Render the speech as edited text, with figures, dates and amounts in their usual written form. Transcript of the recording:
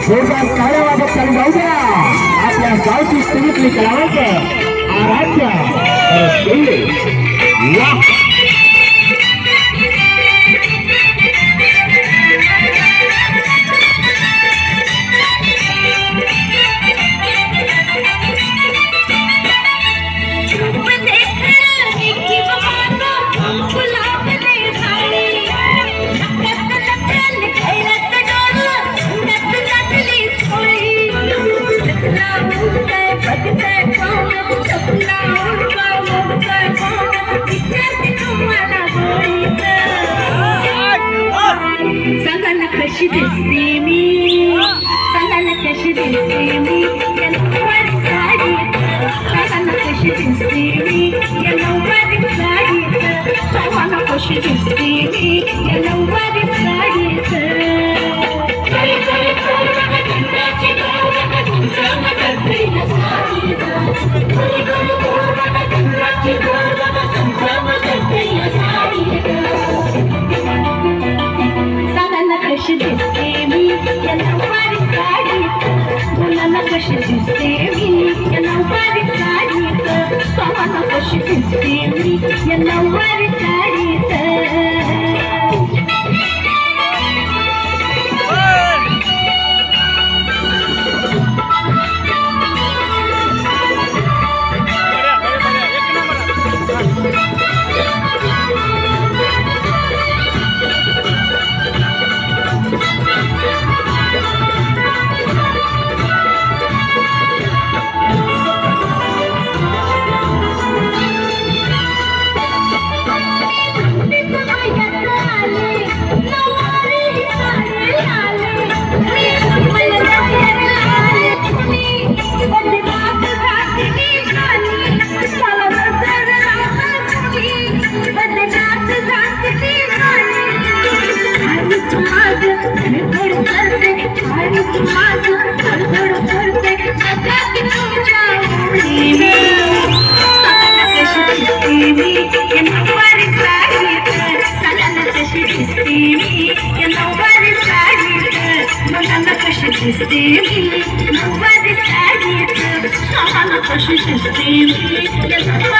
जोरदार टाळ्या वाजत चालू जाऊ द्या आपल्या गावची स्तुतीतली कलावंत आराध्या सांगायला कशी दिसते मी सांगायला कशी दिसते मी या नऊवारी साडीत सांगायला कशी दिसते मी या नऊवारी साडीत सांगायला कशी दिसते मी या नऊवारी साडीत कशी दिसते मी या नऊवारी साडीत मुलांना कशी दिसते मी या नऊवारी साडीत स्वामांना कशी दिसते मी या नऊवारी साडीत कशी दिसते मी